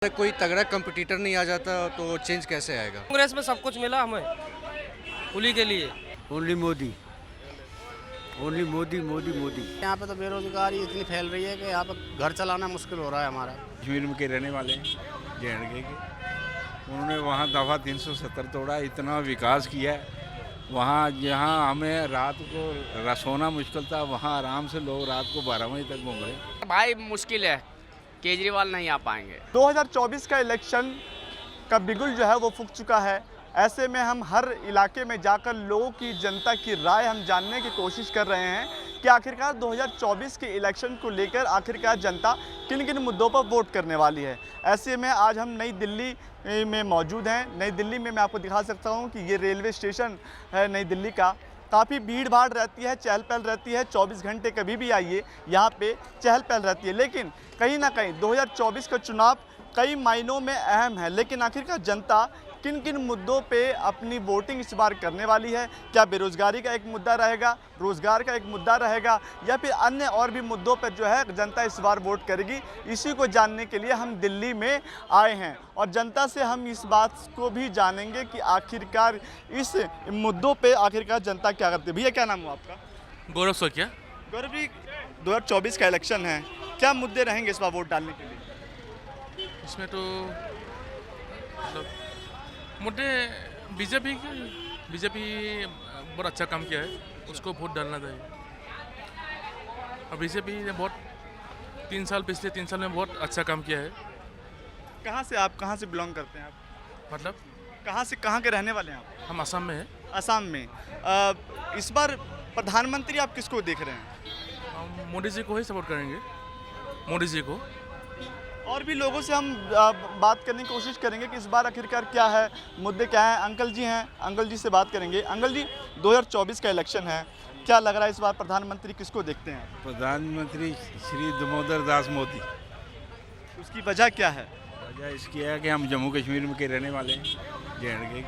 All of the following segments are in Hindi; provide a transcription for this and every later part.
कोई तगड़ा कंपटीटर नहीं आ जाता तो चेंज कैसे आएगा? कांग्रेस में सब कुछ मिला हमें कुली के लिए। Only Modi, only Modi Modi Modi. यहाँ पे तो बेरोजगारी इतनी फैल रही है कि यहाँ पे घर चलाना मुश्किल हो रहा है हमारा। कश्मीर के रहने वाले हैं जे के, उन्होंने वहाँ दफ़ा 370 तोड़ा, इतना विकास किया है। वहाँ जहाँ हमें रात को सोना मुश्किल था, वहाँ आराम से लोग रात को 12 बजे तक घूम रहे। भाई मुश्किल है, केजरीवाल नहीं आ पाएंगे। 2024 का इलेक्शन का बिगुल जो है वो फूंक चुका है। ऐसे में हम हर इलाके में जाकर लोगों की, जनता की राय हम जानने की कोशिश कर रहे हैं कि आखिरकार 2024 के इलेक्शन को लेकर आखिरकार जनता किन किन मुद्दों पर वोट करने वाली है। ऐसे में आज हम नई दिल्ली में मौजूद हैं। नई दिल्ली में मैं आपको दिखा सकता हूं कि ये रेलवे स्टेशन है नई दिल्ली का। काफ़ी भीड़ भाड़ रहती है, चहल पहल रहती है। 24 घंटे कभी भी आइए यहाँ पे चहल पहल रहती है। लेकिन कहीं ना कहीं 2024 का चुनाव कई मायनों में अहम है। लेकिन आखिरकार जनता किन किन मुद्दों पे अपनी वोटिंग इस बार करने वाली है? क्या बेरोजगारी का एक मुद्दा रहेगा, रोजगार का एक मुद्दा रहेगा, या फिर अन्य और भी मुद्दों पर जो है जनता इस बार वोट करेगी? इसी को जानने के लिए हम दिल्ली में आए हैं और जनता से हम इस बात को भी जानेंगे कि आखिरकार इस मुद्दों पे आखिरकार जनता क्या करती है। भैया क्या नाम हुआ आपका? गौरव सोकिया। गौरव जी, 2024 का इलेक्शन है, क्या मुद्दे रहेंगे इस बार वोट डालने के लिए? इसमें तो मतलब मुद्दे बीजेपी बहुत अच्छा काम किया है, उसको वोट डालना चाहिए। और बीजेपी ने पिछले 3 साल में बहुत अच्छा काम किया है। कहाँ से बिलोंग करते हैं आप? मतलब कहाँ के रहने वाले हैं आप? हम असम में हैं। असम में। इस बार प्रधानमंत्री आप किसको देख रहे हैं? हम मोदी जी को ही सपोर्ट करेंगे, मोदी जी को। और भी लोगों से हम बात करने की कोशिश करेंगे कि इस बार आखिरकार क्या है, मुद्दे क्या हैं। अंकल जी हैं, अंकल जी से बात करेंगे। अंकल जी, 2024 का इलेक्शन है, क्या लग रहा है इस बार प्रधानमंत्री किसको देखते हैं? प्रधानमंत्री श्री दामोदर दास मोदी। उसकी वजह क्या है? वजह इसकी है कि हम जम्मू कश्मीर के रहने वाले हैं जे के,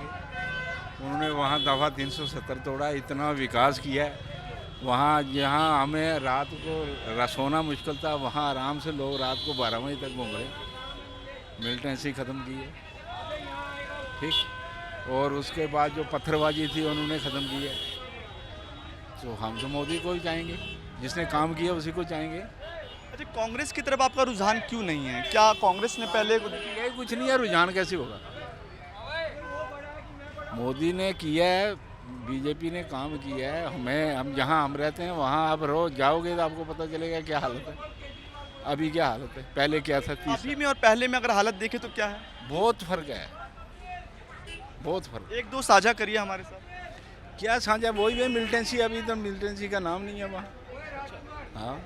उन्होंने वहाँ दफ़ा 370 तोड़ा, इतना विकास किया है। वहाँ जहाँ हमें रात को सोना मुश्किल था, वहाँ आराम से लोग रात को 12 बजे तक घूम रहे। मिलिटेंसी ख़त्म की है, ठीक। और उसके बाद जो पत्थरबाजी थी उन्होंने ख़त्म की है। तो हम तो मोदी को ही चाहेंगे, जिसने काम किया उसी को चाहेंगे। अच्छा, कांग्रेस की तरफ आपका रुझान क्यों नहीं है? क्या कांग्रेस ने पहले कुछ नहीं है, रुझान कैसे होगा? मोदी ने किया है, बीजेपी ने काम किया है। हम जहाँ हम रहते हैं वहाँ आप रोज जाओगे तो आपको पता चलेगा क्या हालत है, अभी क्या हालत है, पहले क्या था। अभी में और पहले में अगर हालत देखें तो क्या है? बहुत फर्क है, बहुत फर्क। एक दो साझा करिए हमारे साथ। क्या साझा? वही है मिलिटेंसी। अभी तो मिलिटेंसी का नाम नहीं है वहाँ। हाँ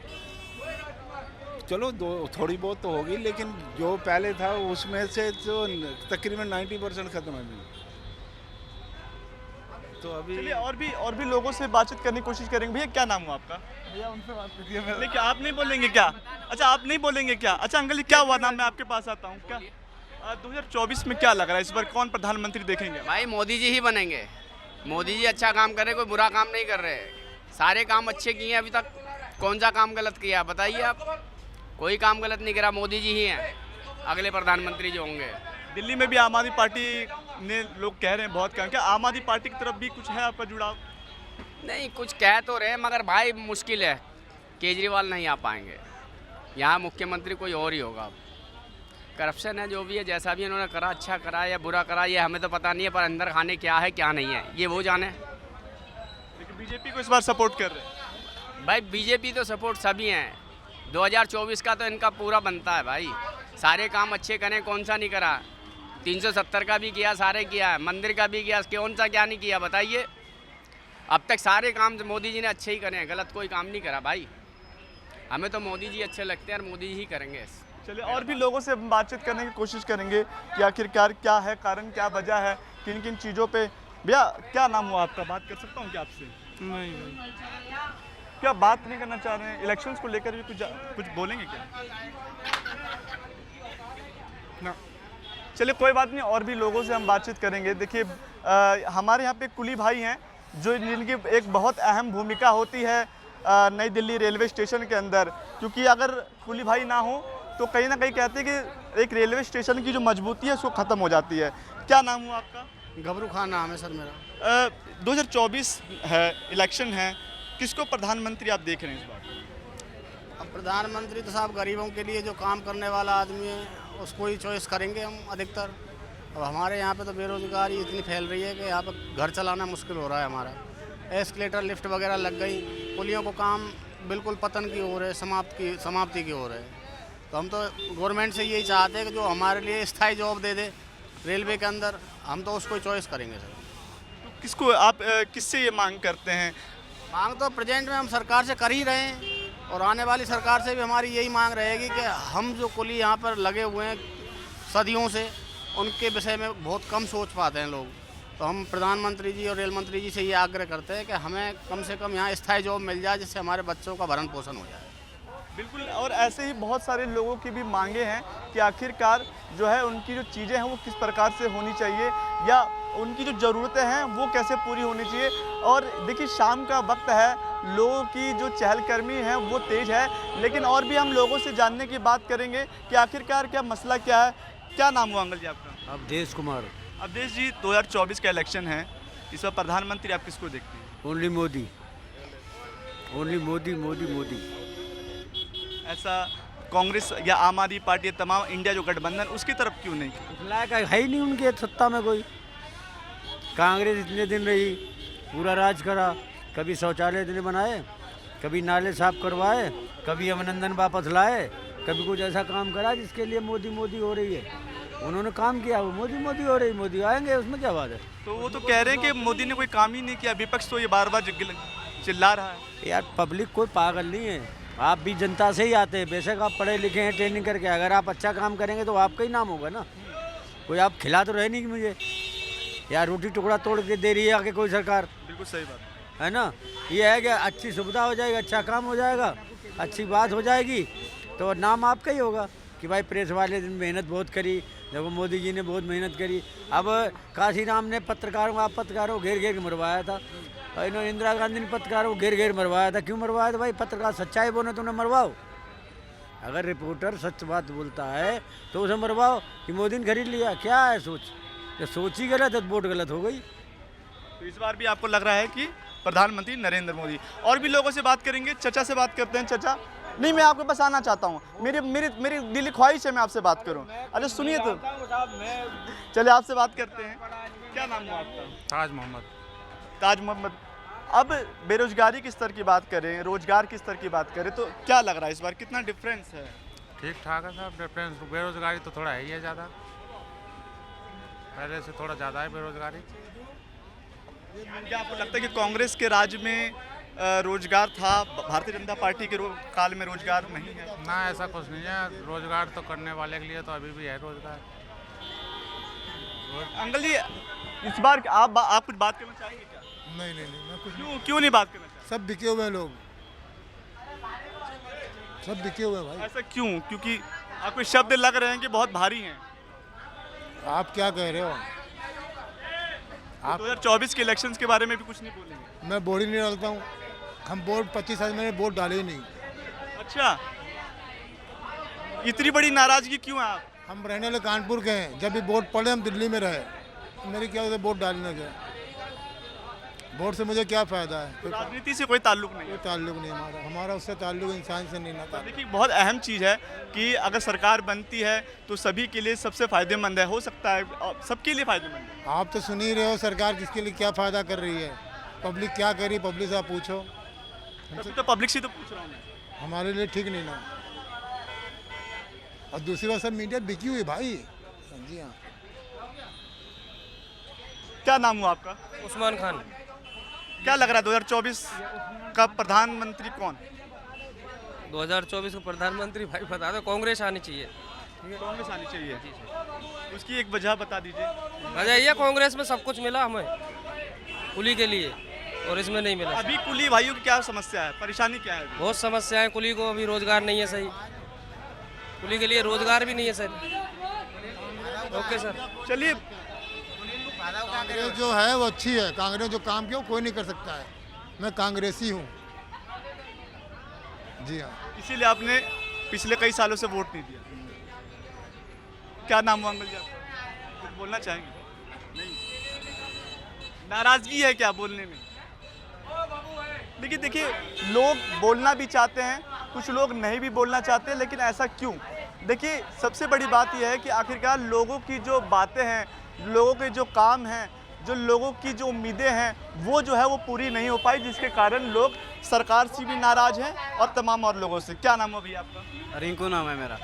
चलो थोड़ी बहुत तो होगी, लेकिन जो पहले था उसमें से तो तकरीबन 90% ख़त्म है। तो अभी चलिए और भी लोगों से बातचीत करने की कोशिश करेंगे। भैया क्या नाम हुआ आपका? भैया उनसे बात कीजिए। लेकिन आप नहीं बोलेंगे क्या? अच्छा, आप नहीं बोलेंगे क्या? अच्छा अंकल जी, क्या हुआ नाम? मैं आपके पास आता हूँ। क्या 2024 में क्या लग रहा है इस बार कौन प्रधानमंत्री देखेंगे? भाई मोदी जी ही बनेंगे। मोदी जी अच्छा काम कर रहे, कोई बुरा काम नहीं कर रहे। सारे काम अच्छे किए हैं अभी तक। कौन सा काम गलत किया बताइए आप? कोई काम गलत नहीं करा। मोदी जी ही हैं अगले प्रधानमंत्री जो होंगे। दिल्ली में भी आम आदमी पार्टी ने लोग कह रहे हैं बहुत कम। क्या आम आदमी पार्टी की तरफ भी कुछ है आपका जुड़ाव? नहीं, कुछ कह तो रहे मगर भाई मुश्किल है, केजरीवाल नहीं आ पाएंगे। यहाँ मुख्यमंत्री कोई और ही होगा। करप्शन है, जो भी है, जैसा भी इन्होंने करा, अच्छा करा या बुरा करा, ये हमें तो पता नहीं है। पर अंदर खाने क्या है क्या नहीं है ये वो जाने। लेकिन बीजेपी को इस बार सपोर्ट कर रहे हैं। भाई बीजेपी तो सपोर्ट सभी हैं। 2024 का तो इनका पूरा बनता है भाई। सारे काम अच्छे करें, कौन सा नहीं करा? 370 का भी किया, सारे किया है। मंदिर का भी किया, कौन सा क्या नहीं किया बताइए? अब तक सारे काम मोदी जी ने अच्छे ही करे हैं, गलत कोई काम नहीं करा भाई। हमें तो मोदी जी अच्छे लगते हैं और मोदी जी ही करेंगे। चलिए और भी लोगों से बातचीत करने की कोशिश करेंगे कि आखिरकार क्या है कारण, क्या वजह है, किन किन चीज़ों पे। भैया क्या नाम हुआ आपका? बात कर सकता हूँ क्या आपसे? नहीं, क्या बात नहीं करना चाह रहे हैं? इलेक्शंस को लेकर भी कुछ बोलेंगे क्या? ना, चलिए कोई बात नहीं, और भी लोगों से हम बातचीत करेंगे। देखिए हमारे यहाँ पे कुली भाई हैं जो जिनकी एक बहुत अहम भूमिका होती है नई दिल्ली रेलवे स्टेशन के अंदर, क्योंकि अगर कुली भाई ना हो तो कहीं ना कहीं कहते हैं कि एक रेलवे स्टेशन की जो मजबूती है उसको ख़त्म हो जाती है। क्या नाम हुआ आपका? गबरू खान नाम है सर मेरा। 2024 है, इलेक्शन है, किसको प्रधानमंत्री आप देख रहे हैं इस बार? अब प्रधानमंत्री तो साहब गरीबों के लिए जो काम करने वाला आदमी है उसको ही चॉइस करेंगे हम अधिकतर। अब हमारे यहाँ पे तो बेरोजगारी इतनी फैल रही है कि यहाँ पर घर चलाना मुश्किल हो रहा है हमारा। एस्केलेटर लिफ्ट वगैरह लग गई, पुलियों को काम बिल्कुल पतन की ओर है, समाप्ति की ओर है। तो हम तो गवर्नमेंट से यही चाहते हैं कि जो हमारे लिए स्थायी जॉब दे दे रेलवे के अंदर, हम तो उसको चॉइस करेंगे सर। तो किसको आप किससे ये मांग करते हैं? मांग तो प्रेजेंट में हम सरकार से कर ही रहे हैं और आने वाली सरकार से भी हमारी यही मांग रहेगी कि हम जो कुली यहाँ पर लगे हुए हैं सदियों से, उनके विषय में बहुत कम सोच पाते हैं लोग। तो हम प्रधानमंत्री जी और रेल मंत्री जी से ये आग्रह करते हैं कि हमें कम से कम यहाँ स्थायी जॉब मिल जाए जिससे हमारे बच्चों का भरण पोषण हो जाए। बिल्कुल, और ऐसे ही बहुत सारे लोगों की भी मांगे हैं कि आखिरकार जो है उनकी जो चीज़ें हैं वो किस प्रकार से होनी चाहिए या उनकी जो ज़रूरतें हैं वो कैसे पूरी होनी चाहिए। और देखिए शाम का वक्त है, लोगों की जो चहलकदमी है वो तेज़ है, लेकिन और भी हम लोगों से जानने की बात करेंगे कि आखिरकार क्या मसला क्या है। क्या नाम हुआ अंकल जी आपका? अवधेश कुमार। अवधेश जी, 2024 का इलेक्शन है, इस बार प्रधानमंत्री आप किसको देखते हैं? Only Modi, only Modi Modi Modi. ऐसा कांग्रेस या आम आदमी पार्टी, तमाम इंडिया जो गठबंधन, उसकी तरफ क्यों नहीं? उस लायक है ही नहीं उनके सत्ता में कोई। कांग्रेस इतने दिन रही, पूरा राज करा, कभी शौचालय इतने बनाए, कभी नाले साफ करवाए, कभी अभिनंदन वापस लाए, कभी कुछ ऐसा काम करा जिसके लिए मोदी मोदी हो रही है। उन्होंने काम किया, वो मोदी मोदी हो रही, मोदी आएंगे, उसमें क्या बात है। तो वो तो कह रहे हैं कि मोदी ने कोई काम ही नहीं किया, विपक्ष तो ये बार बार चिल्ला रहा है। यार पब्लिक कोई पागल नहीं है, आप भी जनता से ही आते हैं। बेशक आप पढ़े लिखे हैं, ट्रेनिंग करके, अगर आप अच्छा काम करेंगे तो आपका ही नाम होगा ना। कोई आप खिला तो रहे नहीं कि मुझे यार रोटी टुकड़ा तोड़ के दे रही है आगे कोई सरकार। बिल्कुल सही बात है ना। ये है कि अच्छी सुविधा हो जाएगी, अच्छा काम हो जाएगा, अच्छी बात हो जाएगी तो नाम आपका ही होगा कि भाई प्रेस वाले दिन मेहनत बहुत करी, देखो मोदी जी ने बहुत मेहनत करी। अब काशीराम ने पत्रकारों घेर घेर के मरवाया था, और इन्होंने इंदिरा गांधी ने पत्रकारों को घेर घेर मरवाया था। क्यों मरवाया था भाई? पत्रकार सच्चाई बोले तो उन्हें मरवाओ। अगर रिपोर्टर सच बात बोलता है तो उसे मरवाओ कि मोदी ने खरीद लिया। क्या है सोच? जब सोच ही गलत है तो वोट गलत हो गई। तो इस बार भी आपको लग रहा है कि प्रधानमंत्री नरेंद्र मोदी। और भी लोगों से बात करेंगे, चचा से बात करते हैं। चचा, नहीं मैं आपके पास आना चाहता हूँ, मेरी दिली ख्वाहिश है मैं आपसे बात करूँ। अरे सुनिए तो, चलिए आपसे बात करते हैं। क्या नाम है आपका? ताज मोहम्मद। ताज मोहम्मद। अब बेरोजगारी के स्तर की बात करें, रोजगार के स्तर की बात करें, तो क्या लग रहा है इस बार कितना डिफरेंस है? ठीक ठाक है साहब, डिफरेंस। बेरोजगारी तो थोड़ा है ही है ज़्यादा, पहले से थोड़ा ज़्यादा है बेरोजगारी। क्या आपको लगता है कि कांग्रेस के राज में रोजगार था, भारतीय जनता पार्टी के काल में रोजगार नहीं है? ना, ऐसा कुछ नहीं है। रोजगार तो करने वाले के लिए तो अभी भी है रोजगार। अंकल जी, इस बार आप कुछ बात करना चाहेंगे क्या? नहीं मैं कुछ क्यों नहीं बात करना चाहते? सब बिके हुए हैं लोग, सब बिके हुए हैं भाई। ऐसा क्यों? क्योंकि आपको शब्द लग रहे हैं कि बहुत भारी हैं। आप क्या कह रहे हो? आप 2024 के इलेक्शंस के बारे में भी कुछ नहीं बोलेंगे? मैं वोट ही नहीं डालता हूँ। हम वोट 25 साल मैंने वोट डाले ही नहीं। अच्छा, इतनी बड़ी नाराजगी क्यों है आप? हम रहने वाले कानपुर के हैं, जब भी वोट पड़े हम दिल्ली में रहे, मेरी क्या वजह वोट डालने का? वोट से मुझे क्या फ़ायदा है? तो राजनीति से कोई ताल्लुक नहीं है? कोई ताल्लुक नहीं हमारा उससे ताल्लुक इंसान से नहीं नाता। देखिए, बहुत अहम चीज़ है कि अगर सरकार बनती है तो सभी के लिए सबसे फ़ायदेमंद है, हो सकता है सबके लिए फ़ायदेमंद है। आप तो सुन ही रहे हो सरकार किसके लिए क्या फ़ायदा कर रही है, पब्लिक क्या कर रही है, पब्लिक से आप पूछो। तो पब्लिक से तो पूछ रहा हूँ मैं। हमारे लिए ठीक नहीं ना। और दूसरी बात सब मीडिया बिकी हुई भाई। जी हाँ। क्या नाम हुआ आपका? उस्मान खान। क्या लग रहा है 2024 का प्रधानमंत्री कौन? 2024 को प्रधानमंत्री भाई बता दो, कांग्रेस आनी चाहिए। कांग्रेस आनी चाहिए। उसकी एक वजह बता दीजिए। वजह ये कांग्रेस में सब कुछ मिला हमें कुली के लिए, और इसमें नहीं मिला। अभी कुली भाइयों की क्या समस्या है, परेशानी क्या है? बहुत समस्याएं, कुली को अभी रोजगार नहीं है सही, कुली के लिए रोजगार भी नहीं है सही। ओके सर, चलिए। कांग्रेस जो है वो अच्छी है, कांग्रेस जो काम किया वो कोई नहीं कर सकता है। मैं कांग्रेसी हूँ। जी हाँ। इसीलिए आपने पिछले कई सालों से वोट नहीं दिया। क्या नाम हुआ अंकल जी आपका? कुछ बोलना चाहेंगे? नहीं, नाराजगी है क्या बोलने में? लेकिन देखिए, लोग बोलना भी चाहते हैं, कुछ लोग नहीं भी बोलना चाहते, लेकिन ऐसा क्यों? देखिए, सबसे बड़ी बात यह है कि आखिरकार लोगों की जो बातें हैं, लोगों के जो काम हैं, जो लोगों की जो उम्मीदें हैं, वो जो है वो पूरी नहीं हो पाई, जिसके कारण लोग सरकार से भी नाराज हैं और तमाम और लोगों से। क्या नाम है भैया आपका? रिंकू नाम है मेरा।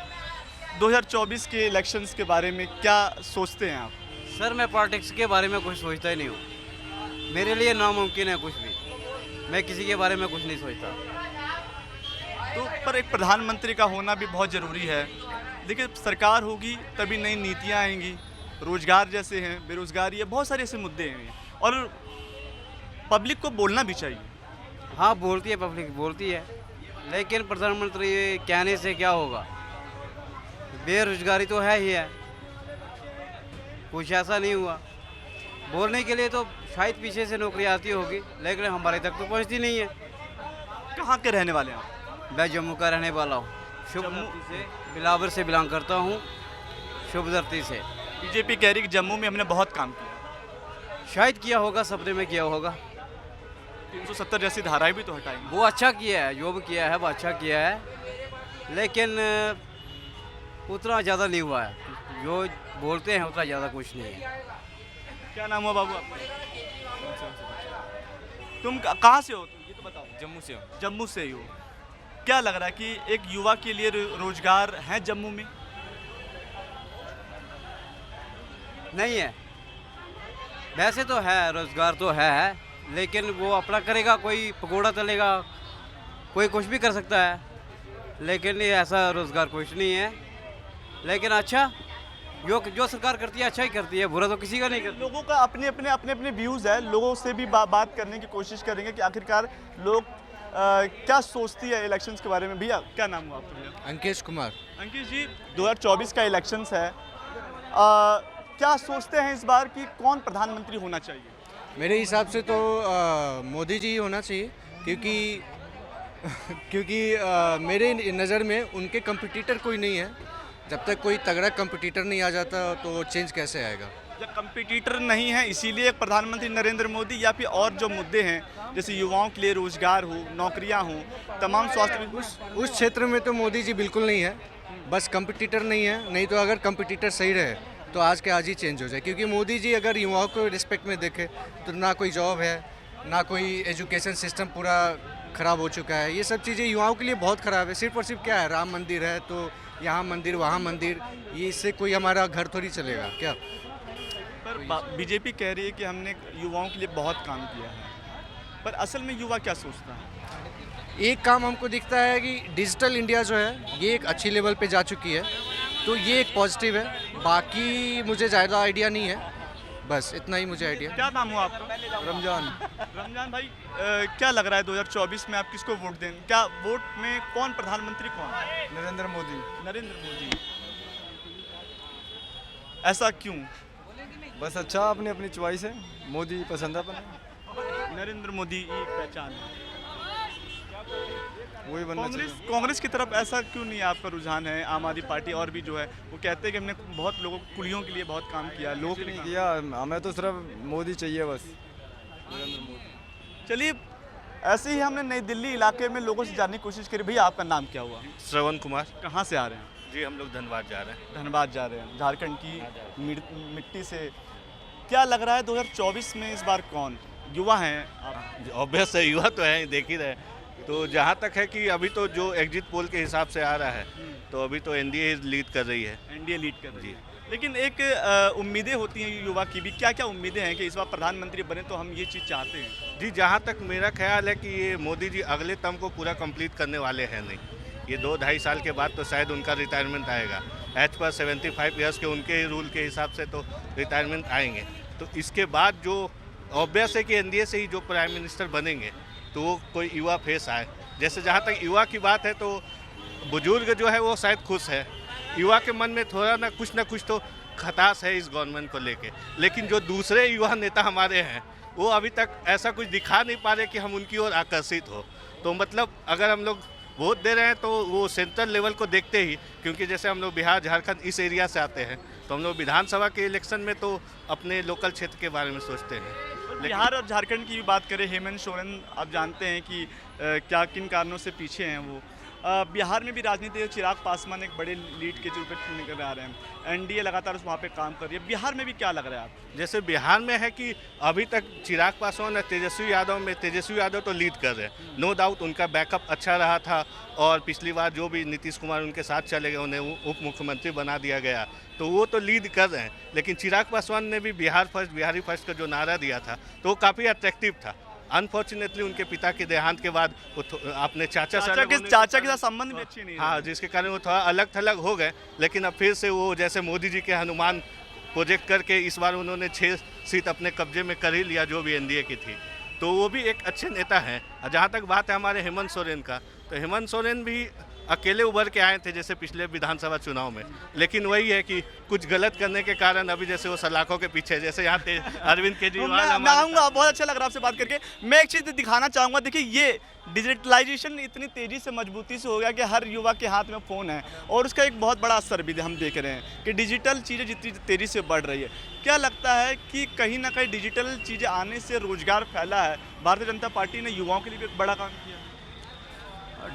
2024 के इलेक्शंस के बारे में क्या सोचते हैं आप? सर मैं पॉलिटिक्स के बारे में कुछ सोचता ही नहीं हूँ। मेरे लिए नामुमकिन है कुछ भी, मैं किसी के बारे में कुछ नहीं सोचता। तो पर एक प्रधानमंत्री का होना भी बहुत ज़रूरी है। देखिए, सरकार होगी तभी नई नीतियाँ आएंगी, रोजगार जैसे हैं, बेरोजगारी है, बहुत सारे ऐसे मुद्दे हैं और पब्लिक को बोलना भी चाहिए। हाँ बोलती है, पब्लिक बोलती है, लेकिन प्रधानमंत्री कहने से क्या होगा? बेरोजगारी तो है ही है, कुछ ऐसा नहीं हुआ। बोलने के लिए तो शायद पीछे से नौकरी आती होगी, लेकिन हमारे तक तो पहुंचती नहीं है। कहाँ के रहने वाले हैं आप? मैं जम्मू का रहने वाला हूँ, शुभ धरती से, बिलावर से बिलोंग करता हूँ, शुभ धरती से। बीजेपी कह रही कि जम्मू में हमने बहुत काम किया। शायद किया होगा, सपने में किया होगा। 370 जैसी धाराएं भी तो हटाएंगे। वो अच्छा किया है, जो भी किया है वो अच्छा किया है, लेकिन उतना ज़्यादा नहीं हुआ है। जो बोलते हैं उतना ज़्यादा कुछ नहीं है। क्या नाम हुआ बाबू आपका? तुम कहाँ से हो? ये तो बताओ। जम्मू से हो। जम्मू से ही हो। क्या लग रहा है कि एक युवा के लिए रोजगार है जम्मू में? नहीं है, वैसे तो है, रोजगार तो है, लेकिन वो अपना करेगा, कोई पकौड़ा तलेगा, कोई कुछ भी कर सकता है, लेकिन ये ऐसा रोजगार कुछ नहीं है। लेकिन अच्छा जो सरकार करती है अच्छा ही करती है, बुरा तो किसी का नहीं करती। लोगों का अपने अपने व्यूज़ है, लोगों से भी बात करने की कोशिश करेंगे कि आखिरकार लोग क्या सोचती है इलेक्शंस के बारे में। भैया क्या नाम हुआ आपका? भैया अंकेश कुमार। अंकेश जी, 2024 का इलेक्शंस है, क्या सोचते हैं इस बार कि कौन प्रधानमंत्री होना चाहिए? मेरे हिसाब से तो मोदी जी ही होना चाहिए, क्योंकि मेरे नज़र में उनके कंपटीटर कोई नहीं है। जब तक कोई तगड़ा कंपटीटर नहीं आ जाता तो चेंज कैसे आएगा? जब कंपटीटर नहीं है इसीलिए प्रधानमंत्री नरेंद्र मोदी, या फिर और जो मुद्दे हैं जैसे युवाओं के लिए रोजगार हो, नौकरियां हो, तमाम स्वास्थ्य, उस क्षेत्र में तो मोदी जी बिल्कुल नहीं है, बस कंपटीटर नहीं है। नहीं तो अगर कंपटीटर सही रहे तो आज के आज ही चेंज हो जाए, क्योंकि मोदी जी अगर युवाओं को रिस्पेक्ट में देखे तो ना कोई जॉब है, ना कोई एजुकेशन सिस्टम पूरा ख़राब हो चुका है। ये सब चीज़ें युवाओं के लिए बहुत ख़राब है। सिर्फ और सिर्फ क्या है, राम मंदिर है तो यहाँ मंदिर वहाँ मंदिर, ये इससे कोई हमारा घर थोड़ी चलेगा क्या? पर बीजेपी कह रही है कि हमने युवाओं के लिए बहुत काम किया है, पर असल में युवा क्या सोचता है? एक काम हमको दिखता है कि डिजिटल इंडिया जो है ये एक अच्छी लेवल पे जा चुकी है, तो ये एक पॉजिटिव है। बाकी मुझे ज़्यादा आइडिया नहीं है, बस इतना ही मुझे आइडिया। क्या नाम हुआ आपका? रमजान। रमजान भाई, क्या लग रहा है 2024 में आप किसको वोट देंगे? क्या वोट में कौन प्रधानमंत्री कौन? नरेंद्र मोदी। नरेंद्र मोदी। ऐसा क्यों? बस अच्छा, अपनी अपनी चॉइस है, मोदी पसंद है अपने। नरेंद्र मोदी एक पहचान है, वही बनना कांग्रेस की तरफ ऐसा क्यों नहीं आपका रुझान है? आम आदमी पार्टी और भी जो है वो कहते हैं कि हमने बहुत लोगों कुलियों के लिए बहुत काम किया, लोग नहीं किया, हमें तो सिर्फ मोदी चाहिए बस, नरेंद्र मोदी। चलिए, ऐसे ही हमने नई दिल्ली इलाके में लोगों से जानने की कोशिश करी। भैया आपका नाम क्या हुआ? श्रवण कुमार। कहाँ से आ रहे हैं? जी हम लोग धनबाद जा रहे हैं। धनबाद जा रहे हैं, झारखंड की मिट्टी से। क्या लग रहा है 2024 में इस बार कौन? युवा हैं आप? ऑब्वियस है, युवा तो है, देख ही रहे। तो जहाँ तक है कि अभी तो जो एग्जिट पोल के हिसाब से आ रहा है, तो अभी तो एनडीए लीड कर रही है। एनडीए लीड कर रही है, लेकिन एक उम्मीदें होती हैं युवा की भी। क्या क्या उम्मीदें हैं कि इस बार प्रधानमंत्री बने तो हम ये चीज़ चाहते हैं? जी, जहाँ तक मेरा ख्याल है कि ये मोदी जी अगले टर्म को पूरा कंप्लीट करने वाले हैं नहीं। ये 2-2.5 साल के बाद तो शायद उनका रिटायरमेंट आएगा। एज पर 75 ईयर्स के उनके रूल के हिसाब से तो रिटायरमेंट आएंगे। तो इसके बाद जो ऑब्वियस है कि एनडीए से ही जो प्राइम मिनिस्टर बनेंगे तो वो कोई युवा फेस आए। जैसे जहाँ तक युवा की बात है तो बुजुर्ग जो है वो शायद खुश है, युवा के मन में थोड़ा ना कुछ तो खटास है इस गवर्नमेंट को लेके। लेकिन जो दूसरे युवा नेता हमारे हैं वो अभी तक ऐसा कुछ दिखा नहीं पा रहे कि हम उनकी ओर आकर्षित हो। तो मतलब अगर हम लोग वोट दे रहे हैं तो वो सेंट्रल लेवल को देखते ही, क्योंकि जैसे हम लोग बिहार झारखंड इस एरिया से आते हैं तो हम लोग विधानसभा के इलेक्शन में तो अपने लोकल क्षेत्र के बारे में सोचते हैं। बिहार और झारखंड की भी बात करें, हेमंत सोरेन आप जानते हैं कि क्या किन कारणों से पीछे हैं वो। बिहार में भी राजनीति चिराग पासवान एक बड़े लीड के रूप में निकल आ रहे हैं, एनडीए लगातार वहाँ पे काम कर रही है। बिहार में भी क्या लग रहा है आपको? जैसे बिहार में है कि अभी तक चिराग पासवान और तेजस्वी यादव तो लीड कर रहे हैं, नो डाउट उनका बैकअप अच्छा रहा था और पिछली बार जो भी नीतीश कुमार उनके साथ चले गए उन्हें उप मुख्यमंत्री बना दिया गया, तो वो तो लीड कर रहे हैं। लेकिन चिराग पासवान ने भी बिहारी फर्स्ट का जो नारा दिया था तो वो काफ़ी अट्रैक्टिव था। अनफॉर्चुनेटली उनके पिता के देहांत के बाद वो अपने चाचा के साथ संबंध भी अच्छे नहीं, हाँ, जिसके कारण वो थोड़ा अलग थलग हो गए। लेकिन अब फिर से वो जैसे मोदी जी के हनुमान प्रोजेक्ट करके इस बार उन्होंने 6 सीट अपने कब्जे में कर ही लिया जो भी एनडीए की थी, तो वो भी एक अच्छे नेता हैं। जहाँ तक बात है हमारे हेमंत सोरेन का, तो हेमंत सोरेन भी अकेले उभर के आए थे जैसे पिछले विधानसभा चुनाव में, लेकिन वही है कि कुछ गलत करने के कारण अभी जैसे वो सलाखों के पीछे, जैसे यहाँ पे अरविंद केजरीवाल। मैं आऊँगा, बहुत अच्छा लग रहा है आपसे बात करके। मैं एक चीज़ दिखाना चाहूँगा, देखिए ये डिजिटलाइजेशन इतनी तेज़ी से मजबूती से हो गया कि हर युवा के हाथ में फ़ोन है और उसका एक बहुत बड़ा असर भी हम देख रहे हैं कि डिजिटल चीज़ें जितनी तेज़ी से बढ़ रही है। क्या लगता है कि कहीं ना कहीं डिजिटल चीज़ें आने से रोजगार फैला है? भारतीय जनता पार्टी ने युवाओं के लिए भी एक बड़ा काम किया।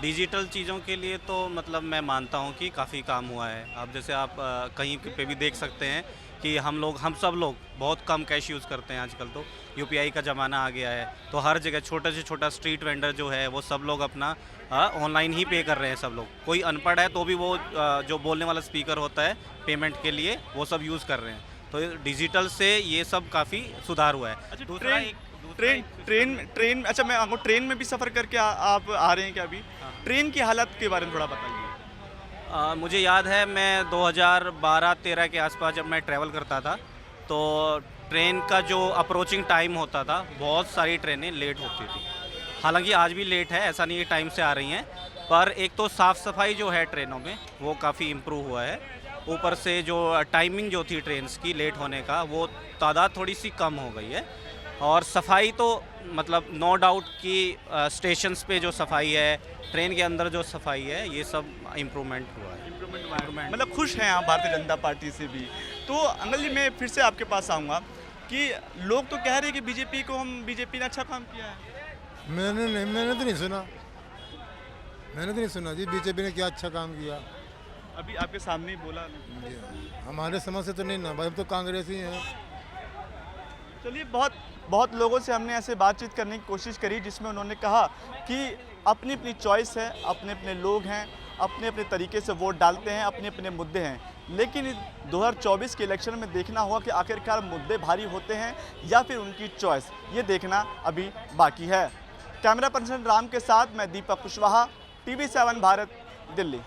डिजिटल चीज़ों के लिए तो मतलब मैं मानता हूँ कि काफ़ी काम हुआ है। अब जैसे आप कहीं पे भी देख सकते हैं कि हम सब लोग बहुत कम कैश यूज़ करते हैं आजकल, तो यूपीआई का ज़माना आ गया है, तो हर जगह छोटे से छोटा स्ट्रीट वेंडर जो है वो सब लोग अपना ऑनलाइन ही पे कर रहे हैं। सब लोग, कोई अनपढ़ है तो भी वो जो बोलने वाला स्पीकर होता है पेमेंट के लिए वो सब यूज़ कर रहे हैं, तो डिजिटल से ये सब काफ़ी सुधार हुआ है। अच्छा, ट्रेन अच्छा, मैं आपको ट्रेन में भी सफ़र करके आप आ रहे हैं क्या अभी? ट्रेन की हालत के बारे में थोड़ा बताइए। मुझे याद है मैं 2012-13 के आसपास जब मैं ट्रैवल करता था तो ट्रेन का जो अप्रोचिंग टाइम होता था, बहुत सारी ट्रेनें लेट होती थी। हालांकि आज भी लेट है, ऐसा नहीं है टाइम से आ रही हैं, पर एक तो साफ़ सफाई जो है ट्रेनों में वो काफ़ी इम्प्रूव हुआ है। ऊपर से जो टाइमिंग जो थी ट्रेन्स की लेट होने का, वो तादाद थोड़ी सी कम हो गई है। और सफाई तो मतलब नो डाउट कि स्टेशंस पे जो सफाई है, ट्रेन के अंदर जो सफाई है, ये सब इम्प्रूवमेंट हुआ है। इम्प्रूवमेंट मतलब खुश हैं आप भारतीय जनता पार्टी से भी। तो अंकल जी, मैं फिर से आपके पास आऊँगा कि लोग तो कह रहे हैं कि बीजेपी ने अच्छा काम किया है। मैंने तो नहीं सुना जी बीजेपी ने क्या अच्छा काम किया। अभी आपके सामने ही बोला। हमारे समझ से तो नहीं ना भाई, हम तो कांग्रेस ही हैं। चलिए, बहुत लोगों से हमने ऐसे बातचीत करने की कोशिश करी जिसमें उन्होंने कहा कि अपनी अपनी चॉइस है, अपने अपने लोग हैं, अपने अपने तरीके से वोट डालते हैं, अपने अपने मुद्दे हैं। लेकिन 2024 के इलेक्शन में देखना होगा कि आखिरकार मुद्दे भारी होते हैं या फिर उनकी चॉइस, ये देखना अभी बाकी है। कैमरा पर्सन राम के साथ मैं दीपक कुशवाहा, TV7 भारत, दिल्ली।